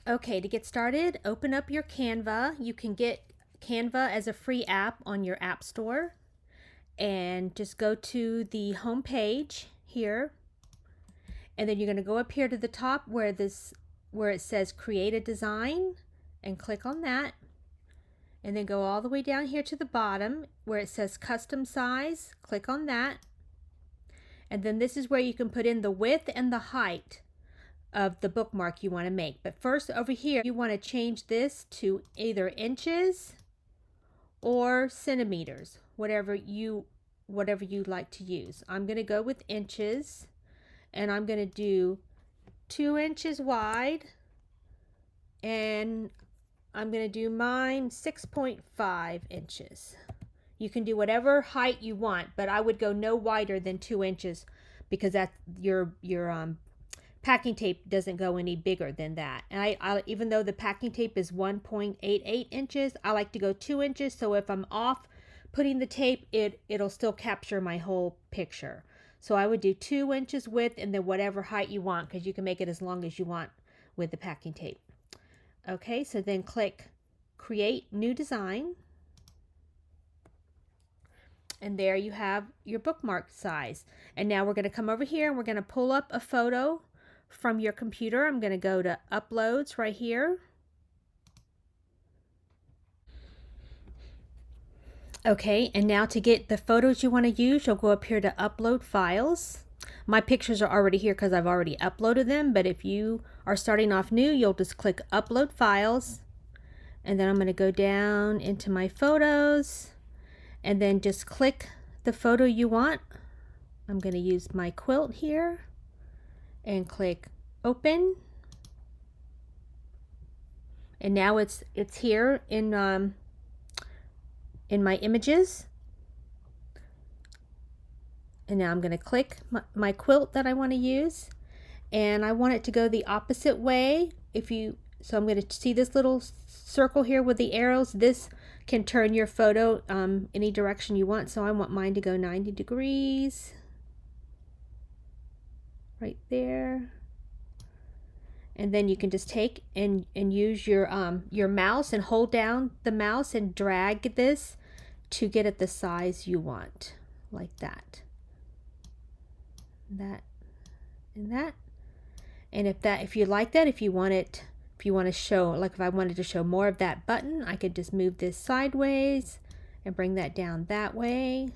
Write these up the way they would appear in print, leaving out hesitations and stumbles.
Okay, to get started, open up your Canva. You can get Canva as a free app on your app store. And just go to the home page here. And then you're going to go up here to the top where it says create a design and click on that. And then go all the way down here to the bottom where it says custom size. Click on that. And then this is where you can put in the width and the height of the bookmark you want to make. But first over here, you want to change this to either inches or centimeters, whatever you like to use. I'm going to go with inches, and I'm going to do 2 inches wide, and I'm going to do mine 6.5 inches. You can do whatever height you want, but I would go no wider than 2 inches because that's your packing tape doesn't go any bigger than that. And I even though the packing tape is 1.88 inches, I like to go 2 inches, so if I'm off putting the tape, it'll still capture my whole picture. So I would do 2 inches width and then whatever height you want, because you can make it as long as you want with the packing tape. Okay, so then click create new design. And there you have your bookmark size. And now we're going to come over here and we're going to pull up a photo from your computer. I'm going to go to uploads right here. Okay, and now to get the photos you want to use, you'll go up here to upload files. My pictures are already here because I've already uploaded them, but if you are starting off new, you'll just click upload files. And then I'm going to go down into my photos and then just click the photo you want. I'm going to use my quilt here and click open. And now it's here in my images. And now I'm going to click my quilt that I want to use, and I want it to go the opposite way. So I'm going to see this little circle here with the arrows. This can turn your photo any direction you want. So I want mine to go 90 degrees right there. And then you can just take and use your mouse and hold down the mouse and drag this to get it the size you want, like that. That and that. And if you like that, if you want to show, like if I wanted to show more of that button, I could just move this sideways and bring that down that way.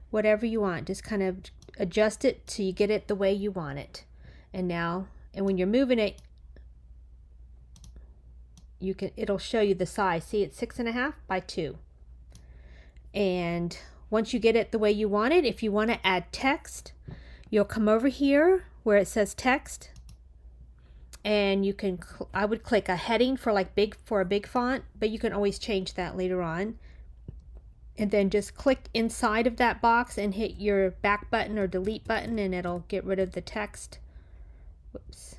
Whatever you want, just kind of adjust it till you get it the way you want it. And when you're moving it, it'll show you the size. See, it's 6.5 by 2. And once you get it the way you want it, if you want to add text, you'll come over here where it says text, and I would click a heading for a big font, but you can always change that later on. And then just click inside of that box and hit your back button or delete button, and it'll get rid of the text. Whoops.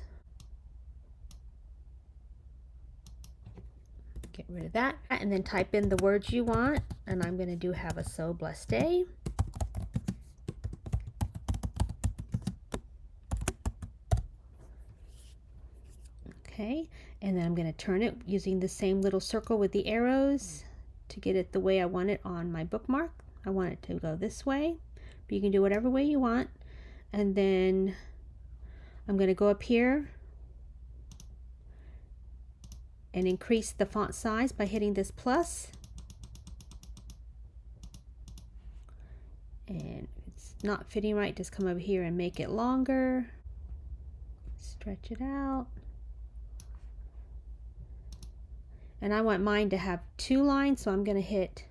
Get rid of that, and then type in the words you want, and I'm going to have a so blessed day. Okay, and then I'm going to turn it using the same little circle with the arrows to get it the way I want it on my bookmark. I want it to go this way, but you can do whatever way you want. And then I'm going to go up here and increase the font size by hitting this plus. And if it's not fitting right, just come over here and make it longer. Stretch it out. And I want mine to have 2 lines, so I'm going to hit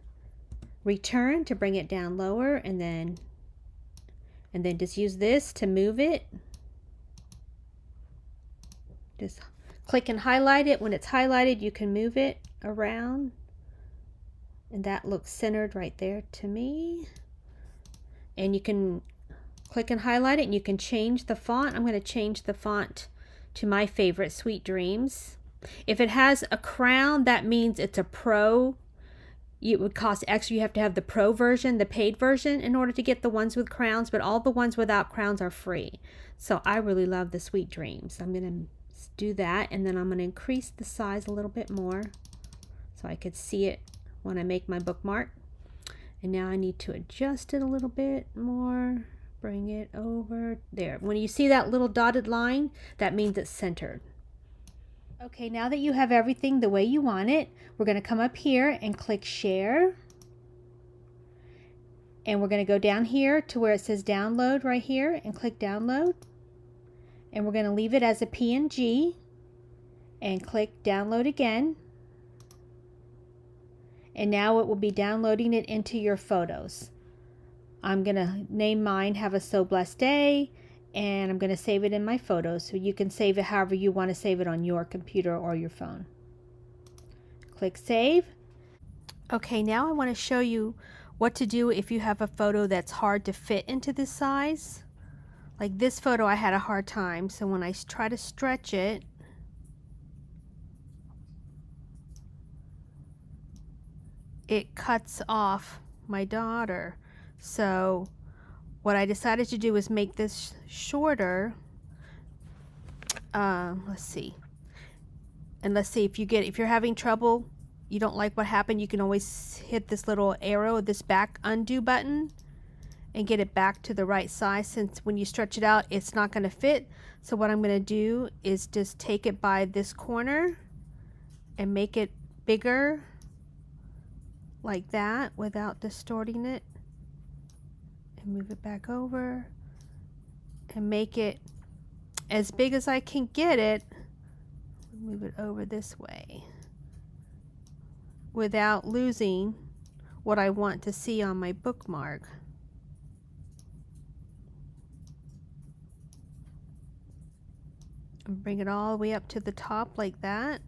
return to bring it down lower, and then just use this to move it. Just click and highlight it. When it's highlighted, you can move it around, and that looks centered right there to me. And you can click and highlight it, and you can change the font. I'm going to change the font to my favorite, Sweet Dreams. If it has a crown, that means it's a pro. It would cost extra. You have to have the pro version, the paid version, in order to get the ones with crowns, but all the ones without crowns are free. So I really love the Sweet Dreams. I'm going to do that, and then I'm going to increase the size a little bit more so I could see it when I make my bookmark. And now I need to adjust it a little bit more, bring it over there. When you see that little dotted line, that means it's centered. Okay, now that you have everything the way you want it, we're going to come up here and click share. And we're going to go down here to where it says download right here and click download. And we're going to leave it as a PNG and click download again. And now it will be downloading it into your photos. I'm going to name mine Have a So Blessed Day, and I'm going to save it in my photos, so you can save it however you want to save it on your computer or your phone. Click save. Okay, now I want to show you what to do if you have a photo that's hard to fit into this size. Like this photo I had a hard time, so when I try to stretch it, it cuts off my daughter. So what I decided to do is make this shorter. Let's see. And let's see, if you're having trouble, you don't like what happened, you can always hit this little arrow, this back undo button, and get it back to the right size, since when you stretch it out, it's not going to fit. So what I'm going to do is just take it by this corner and make it bigger like that without distorting it, and move it back over and make it as big as I can get it. Move it over this way without losing what I want to see on my bookmark. And bring it all the way up to the top like that.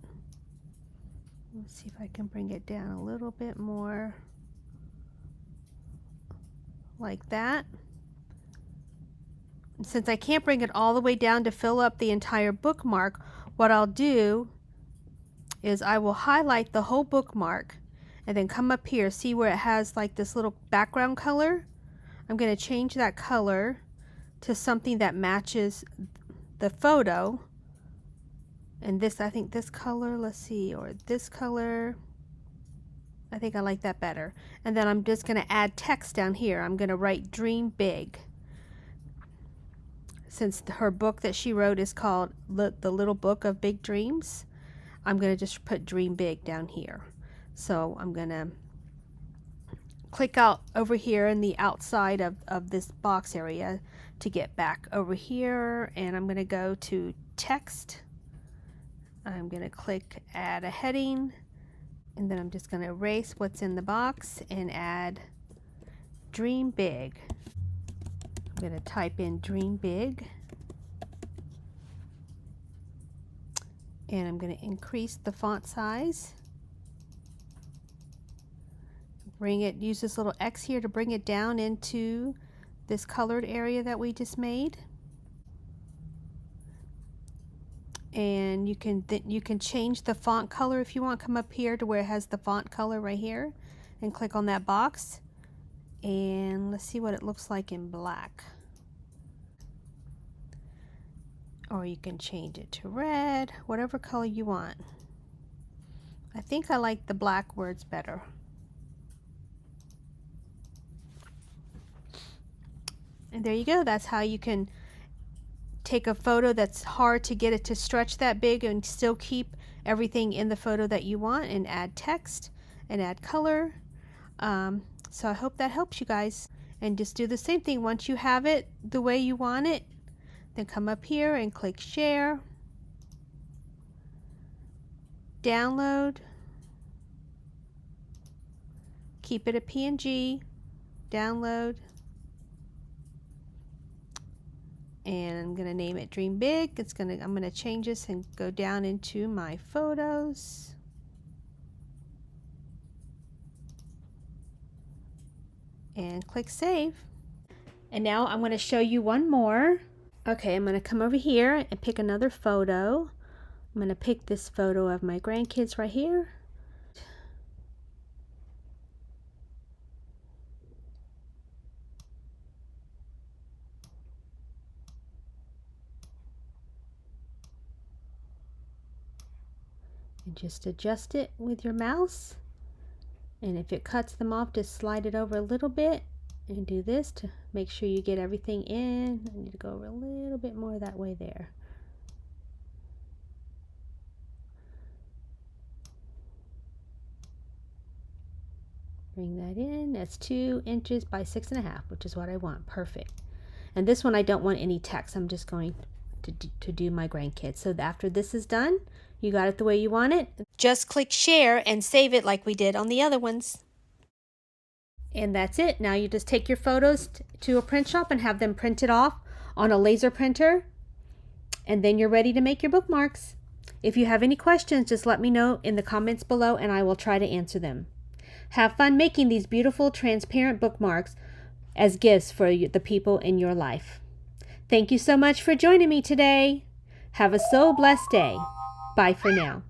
Let's see if I can bring it down a little bit more like that. And since I can't bring it all the way down to fill up the entire bookmark, what I'll do is I will highlight the whole bookmark and then come up here, see where it has like this little background color. I'm going to change that color to something that matches the photo. And this, I think this color, let's see, or this color, I think I like that better. And then I'm just going to add text down here. I'm going to write Dream Big. Since her book that she wrote is called The Little Book of Big Dreams, I'm going to just put Dream Big down here. So I'm going to click out over here in the outside of this box area to get back over here, and I'm going to go to text. I'm going to click add a heading, and then I'm just going to erase what's in the box and add Dream Big. I'm going to type in Dream Big, and I'm going to increase the font size. Use this little X here to bring it down into this colored area that we just made. And you can change the font color if you want. Come up here to where it has the font color right here and click on that box, and let's see what it looks like in black. Or you can change it to red, whatever color you want. I think I like the black words better. And there you go. That's how you can take a photo that's hard to get it to stretch that big and still keep everything in the photo that you want, and add text and add color. So I hope that helps you guys. And just do the same thing. Once you have it the way you want it, then come up here and click share, download, keep it a PNG, download, and I'm going to name it Dream Big. I'm going to change this and go down into my photos. And click save. And now I'm going to show you one more. Okay, I'm going to come over here and pick another photo. I'm going to pick this photo of my grandkids right here. And just adjust it with your mouse. And if it cuts them off, just slide it over a little bit and do this to make sure you get everything in. I need to go over a little bit more that way there. Bring that in. That's 2 inches by 6.5, which is what I want. Perfect. And this one I don't want any text. I'm just going to do my grandkids. So after this is done, you got it the way you want it. Just click share and save it like we did on the other ones. And that's it. Now you just take your photos to a print shop and have them printed off on a laser printer. And then you're ready to make your bookmarks. If you have any questions, just let me know in the comments below and I will try to answer them. Have fun making these beautiful transparent bookmarks as gifts for the people in your life. Thank you so much for joining me today. Have a so blessed day. Bye for now.